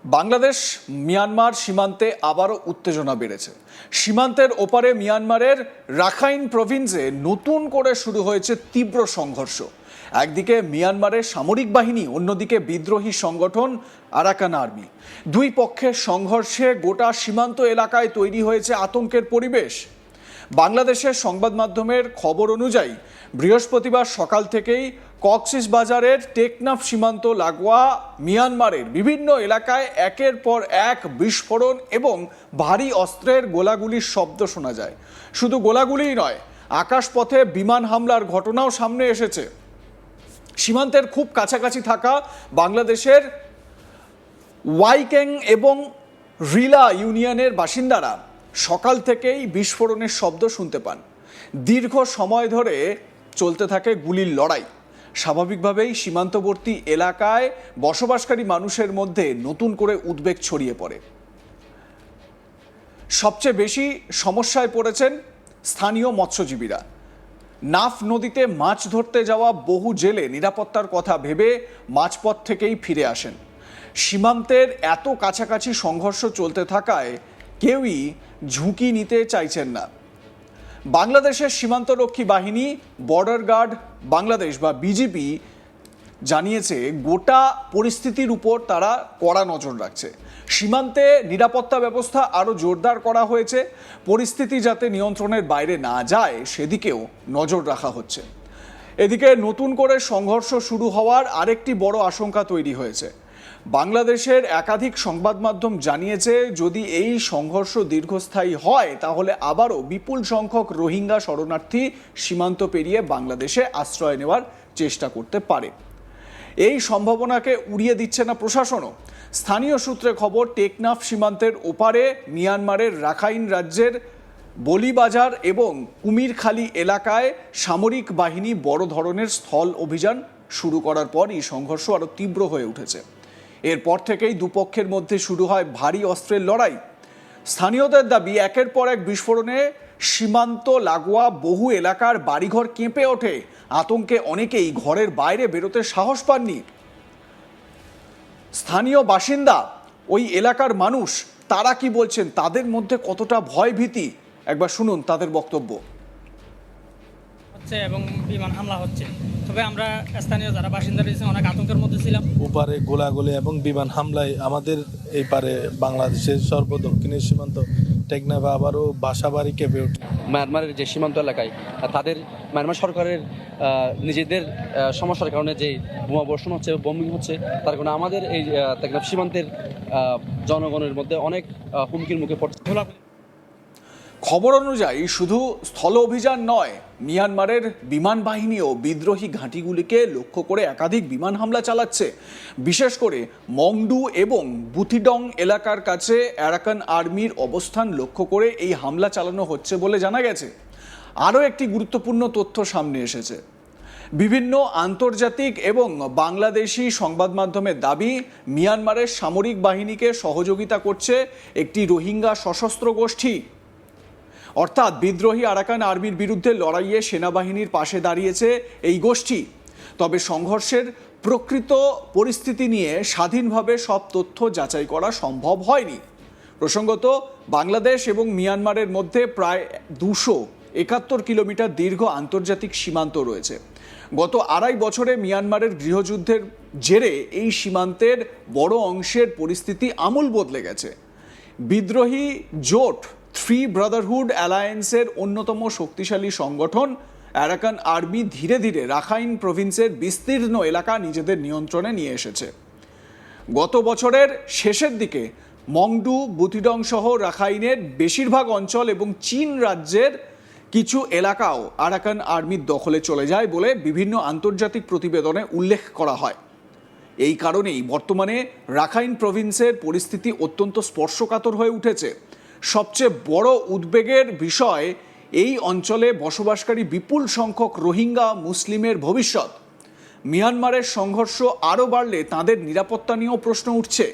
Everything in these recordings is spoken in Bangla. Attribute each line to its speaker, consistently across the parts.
Speaker 1: বাংলাদেশ মিয়ানমার সীমান্তে আবারও উত্তেজনা বেড়েছে। সীমান্তের ওপারে মিয়ানমারের রাখাইন প্রভিন্সে নতুন করে শুরু হয়েছে তীব্র সংঘর্ষ। একদিকে মিয়ানমারের সামরিক বাহিনী, অন্যদিকে বিদ্রোহী সংগঠন আরাকান আর্মি। দুই পক্ষের সংঘর্ষে গোটা সীমান্ত এলাকায় তৈরি হয়েছে আতঙ্কের পরিবেশ। বাংলাদেশের সংবাদ মাধ্যমের খবর অনুযায়ী বৃহস্পতিবার সকাল থেকেই কক্সবাজারের টেকনাফ সীমান্ত লাগোয়া মিয়ানমারের বিভিন্ন এলাকায় একের পর এক বিস্ফোরণ এবং ভারী অস্ত্রের গোলাগুলির শব্দ শোনা যায়। শুধু গোলাগুলিই নয়, আকাশপথে বিমান হামলার ঘটনাও সামনে এসেছে। সীমান্তের খুব কাছাকাছি থাকা বাংলাদেশের ওয়াইকেং এবং রিলা ইউনিয়নের বাসিন্দারা সকাল থেকেই বিস্ফোরণের শব্দ শুনতে পান। দীর্ঘ সময় ধরে চলতে থাকে গুলির লড়াই। স্বাভাবিকভাবেই সীমান্তবর্তী এলাকায় বসবাসকারী মানুষের মধ্যে নতুন করে উদ্বেগ ছড়িয়ে পড়ে। সবচেয়ে বেশি সমস্যায় পড়েছেন স্থানীয় মৎস্যজীবীরা। নাফ নদীতে মাছ ধরতে যাওয়া বহু জেলে নিরাপত্তার কথা ভেবে মাঝপথ থেকেই ফিরে আসেন। সীমান্তের এত কাছাকাছি সংঘর্ষ চলতে থাকায় কেউই ঝুঁকি নিতে চাইছেন না। বাংলাদেশের সীমান্তরক্ষী বাহিনী বর্ডার গার্ড বাংলাদেশ বা বিজিবি জানিয়েছে গোটা পরিস্থিতির উপর তারা কড়া নজর রাখছে। সীমান্তে নিরাপত্তা ব্যবস্থা আরও জোরদার করা হয়েছে। পরিস্থিতি যাতে নিয়ন্ত্রণের বাইরে না যায় সেদিকেও নজর রাখা হচ্ছে। এদিকে নতুন করে সংঘর্ষ শুরু হওয়ার আরেকটি বড় আশঙ্কা তৈরি হয়েছে। বাংলাদেশের একাধিক সংবাদ মাধ্যম জানিয়েছে যদি এই সংঘর্ষ দীর্ঘস্থায়ী হয় তাহলে আবারও বিপুল সংখ্যক রোহিঙ্গা শরণার্থী সীমান্ত পেরিয়ে বাংলাদেশে আশ্রয় নেওয়ার চেষ্টা করতে পারে। এই সম্ভাবনাকে উড়িয়ে দিচ্ছে না প্রশাসনও। স্থানীয় সূত্রে খবর, টেকনাফ সীমান্তের ওপারে মিয়ানমারের রাখাইন রাজ্যের বলিবাজার এবং কুমিরখালী এলাকায় সামরিক বাহিনী বড় ধরনের স্থল অভিযান শুরু করার পরই সংঘর্ষ আরও তীব্র হয়ে উঠেছে। এরপর থেকেই দুপক্ষের মধ্যে শুরু হয় ভারী অস্ত্রের লড়াই। স্থানীয়দের দাবি, একের পর এক বিস্ফোরণে সীমান্ত লাগোয়া বহু এলাকার বাড়িঘর কেঁপে ওঠে। আতঙ্কে অনেকেই ঘরের বাইরে বেরোতে সাহস পাননি। স্থানীয় বাসিন্দা, ওই এলাকার মানুষ, তারা কি বলছেন, তাদের মধ্যে কতটা ভয় ভীতি, একবার শুনুন তাদের বক্তব্য।
Speaker 2: হচ্ছে এবং বিমান হামলা হচ্ছে, তবে আমরা স্থানীয় যারা বাসিন্দা রয়েছে অনেক আতঙ্কের মধ্যে ছিলাম।
Speaker 3: ওপারে গোলাগুলি এবং বিমান হামলায় আমাদের এই পারে বাংলাদেশের সর্বদক্ষিণের সীমান্ত টেকনাফে আবারও বাসাবাড়ি কেঁপে ওঠে।
Speaker 4: মায়ানমারের যে সীমান্ত এলাকায় তাদের মায়ানমার সরকারের নিজেদের সমস্যার কারণে যে বোমা বর্ষণ হচ্ছে, বোমিং হচ্ছে, তার কারণে আমাদের এই টেকনাফ সীমান্তের জনগণের মধ্যে অনেক হুমকির মুখে পড়ছে।
Speaker 1: খবর অনুযায়ী শুধু স্থল অভিযান নয়, মিয়ানমারের বিমান বাহিনীও বিদ্রোহী ঘাঁটিগুলিকে লক্ষ্য করে একাধিক বিমান হামলা চালাচ্ছে। বিশেষ করে মংডু এবং বুথিডং এলাকার কাছে আরাকান আর্মির অবস্থান লক্ষ্য করে এই হামলা চালানো হচ্ছে বলে জানা গেছে। আরও একটি গুরুত্বপূর্ণ তথ্য সামনে এসেছে। বিভিন্ন আন্তর্জাতিক এবং বাংলাদেশি সংবাদ মাধ্যমের দাবি, মিয়ানমারের সামরিক বাহিনীকে সহযোগিতা করছে একটি রোহিঙ্গা সশস্ত্র গোষ্ঠী। অর্থাৎ বিদ্রোহী আরাকান আর্মির বিরুদ্ধে লড়াইয়ে সেনাবাহিনীর পাশে দাঁড়িয়েছে এই গোষ্ঠী। তবে সংঘর্ষের প্রকৃত পরিস্থিতি নিয়ে স্বাধীনভাবে সব তথ্য যাচাই করা সম্ভব হয়নি। প্রসঙ্গত, বাংলাদেশ এবং মিয়ানমারের মধ্যে প্রায় 271 কিলোমিটার দীর্ঘ আন্তর্জাতিক সীমান্ত রয়েছে। গত 2.5 বছরে মিয়ানমারের গৃহযুদ্ধের জেরে এই সীমান্তের বড় অংশের পরিস্থিতি আমূল বদলে গেছে। বিদ্রোহী জোট থ্রি ব্রাদারহুড অ্যালায়েন্সের অন্যতম শক্তিশালী সংগঠন আরাকান আর্মি ধীরে ধীরে রাখাইন প্রভিন্সের বিস্তীর্ণ এলাকা নিজেদের নিয়ন্ত্রণে নিয়ে এসেছে। গত বছরের শেষের দিকে মংডু, বুথিডং সহ রাখাইনের বেশিরভাগ অঞ্চল এবং চীন রাজ্যের কিছু এলাকাও আরাকান আর্মির দখলে চলে যায় বলে বিভিন্ন আন্তর্জাতিক প্রতিবেদনে উল্লেখ করা হয়। এই কারণেই বর্তমানে রাখাইন প্রভিন্সের পরিস্থিতি অত্যন্ত স্পর্শকাতর হয়ে উঠেছে। সবচেয়ে বড় উদ্বেগের বিষয় এই অঞ্চলে বসবাসকারী বিপুল সংখ্যক রোহিঙ্গা মুসলিমের ভবিষ্যৎ। মিয়ানমারের সংঘর্ষ আরও বাড়লে তাদের নিরাপত্তা নিয়েও প্রশ্ন উঠছে।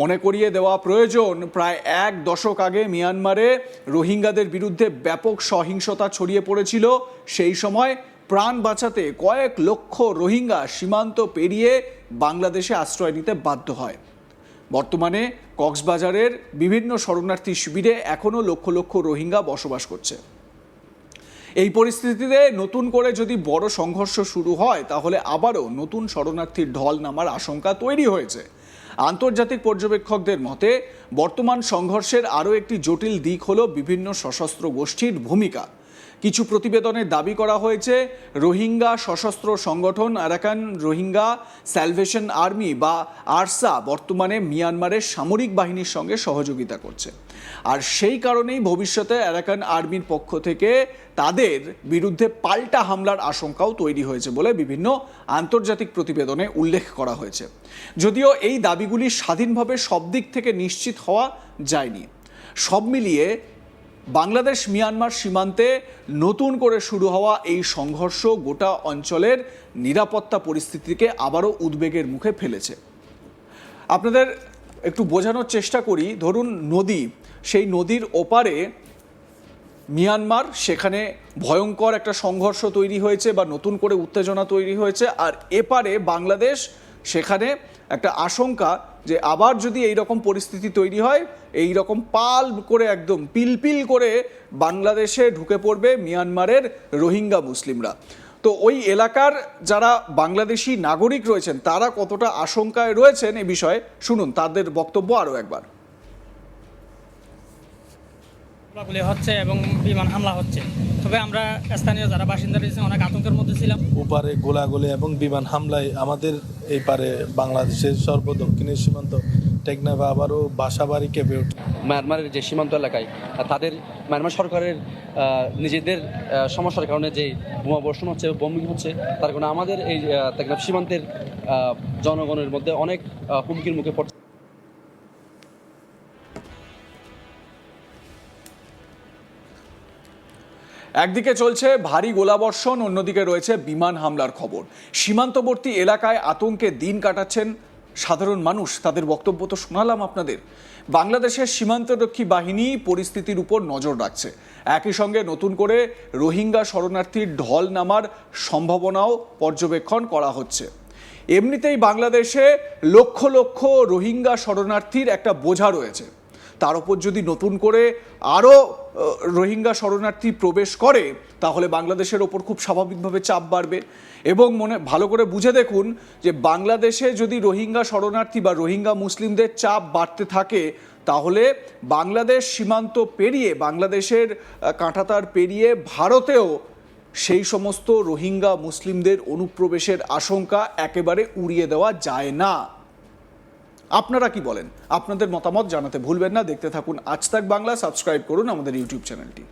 Speaker 1: মনে করিয়ে দেওয়া প্রয়োজন, প্রায় 1 দশক আগে মিয়ানমারে রোহিঙ্গাদের বিরুদ্ধে ব্যাপক সহিংসতা ছড়িয়ে পড়েছিল। সেই সময় প্রাণ বাঁচাতে কয়েক লক্ষ রোহিঙ্গা সীমান্ত পেরিয়ে বাংলাদেশে আশ্রয় নিতে বাধ্য হয়। বর্তমানে কক্সবাজারের বিভিন্ন শরণার্থী শিবিরে এখনও লক্ষ লক্ষ রোহিঙ্গা বসবাস করছে। এই পরিস্থিতিতে নতুন করে যদি বড় সংঘর্ষ শুরু হয় তাহলে আবারও নতুন শরণার্থীর ঢল নামার আশঙ্কা তৈরি হয়েছে। আন্তর্জাতিক পর্যবেক্ষকদের মতে বর্তমান সংঘর্ষের আরও একটি জটিল দিক হল বিভিন্ন সশস্ত্র গোষ্ঠীর ভূমিকা। কিছু প্রতিবেদনে দাবি করা হয়েছে রোহিঙ্গা সশস্ত্র সংগঠন আরাকান রোহিঙ্গা স্যালভেশন আর্মি বা আরসা বর্তমানে মিয়ানমারের সামরিক বাহিনীর সঙ্গে সহযোগিতা করছে, আর সেই কারণেই ভবিষ্যতে আরাকান আর্মির পক্ষ থেকে তাদের বিরুদ্ধে পাল্টা হামলার আশঙ্কাও তৈরি হয়েছে বলে বিভিন্ন আন্তর্জাতিক প্রতিবেদনে উল্লেখ করা হয়েছে। যদিও এই দাবিগুলি স্বাধীনভাবে সব দিক থেকে নিশ্চিত হওয়া যায়নি। সব মিলিয়ে বাংলাদেশ মিয়ানমার সীমান্তে নতুন করে শুরু হওয়া এই সংঘর্ষ গোটা অঞ্চলের নিরাপত্তা পরিস্থিতিকে আবারও উদ্বেগের মুখে ফেলেছে। আপনাদের একটু বোঝানোর চেষ্টা করি, ধরুন নদী, সেই নদীর ওপারে মিয়ানমার, সেখানে ভয়ঙ্কর একটা সংঘর্ষ তৈরি হয়েছে বা নতুন করে উত্তেজনা তৈরি হয়েছে, আর এপারে বাংলাদেশ, সেখানে একটা আশঙ্কা যে আবার যদি এই রকম পরিস্থিতি তৈরি হয়, এই রকম পাল করে একদম পিলপিল করে বাংলাদেশে ঢুকে পড়বে মিয়ানমারের রোহিঙ্গা মুসলিমরা। তো ওই এলাকার যারা বাংলাদেশি নাগরিক রয়েছেন তারা কতটা আশঙ্কায় রয়েছেন এ বিষয়ে শুনুন তাদের বক্তব্য আরও একবার।
Speaker 2: গুলি হচ্ছে এবং বিমান হামলা হচ্ছে, তবে আমরা স্থানীয় যারা বাসিন্দা রয়েছে অনেক আতঙ্কের মধ্যে ছিলাম।
Speaker 3: ওপারে গোলাগুলি এবং বিমান হামলায় আমাদের এই পারে বাংলাদেশের সর্বদক্ষিণের সীমান্ত টেকনাফে আবারও বাসাবাড়ি কেঁপে ওঠে।
Speaker 4: মায়ানমারের যে সীমান্ত এলাকায় তাদের মায়ানমার সরকারের নিজেদের সমস্যার কারণে যে বোমাবর্ষণ হচ্ছে, বম্বিং হচ্ছে, তার কারণে আমাদের এই টেকনাফ সীমান্তের জনগণের মধ্যে অনেক হুমকির মুখে পড়ছে।
Speaker 1: একদিকে চলছে ভারী গোলাবর্ষণ, অন্যদিকে রয়েছে বিমান হামলার খবর। সীমান্তবর্তী এলাকায় আতঙ্কে দিন কাটাচ্ছেন সাধারণ মানুষ। তাদের বক্তব্য তো শোনালাম আপনাদের। বাংলাদেশের সীমান্তরক্ষী বাহিনী পরিস্থিতির উপর নজর রাখছে। একই সঙ্গে নতুন করে রোহিঙ্গা শরণার্থীর ঢল নামার সম্ভাবনাও পর্যবেক্ষণ করা হচ্ছে। এমনিতেই বাংলাদেশে লক্ষ লক্ষ রোহিঙ্গা শরণার্থীর একটা বোঝা রয়েছে, তার উপর যদি নতুন করে আরও রোহিঙ্গা শরণার্থী প্রবেশ করে তাহলে বাংলাদেশের ওপর খুব স্বাভাবিকভাবে চাপ বাড়বে। এবং ভালো করে বুঝে দেখুন যে বাংলাদেশে যদি রোহিঙ্গা শরণার্থী বা রোহিঙ্গা মুসলিমদের চাপ বাড়তে থাকে তাহলে বাংলাদেশ সীমান্ত পেরিয়ে, বাংলাদেশের কাঁটাতার পেরিয়ে ভারতেও সেই সমস্ত রোহিঙ্গা মুসলিমদের অনুপ্রবেশের আশঙ্কা একেবারে উড়িয়ে দেওয়া যায় না। আপনারা কি বলেন? আপনাদের মতামত জানাতে ভুলবেন না। দেখতে থাকুন আজ তাক বাংলা, সাবস্ক্রাইব করুন আমাদের ইউটিউব চ্যানেলটি।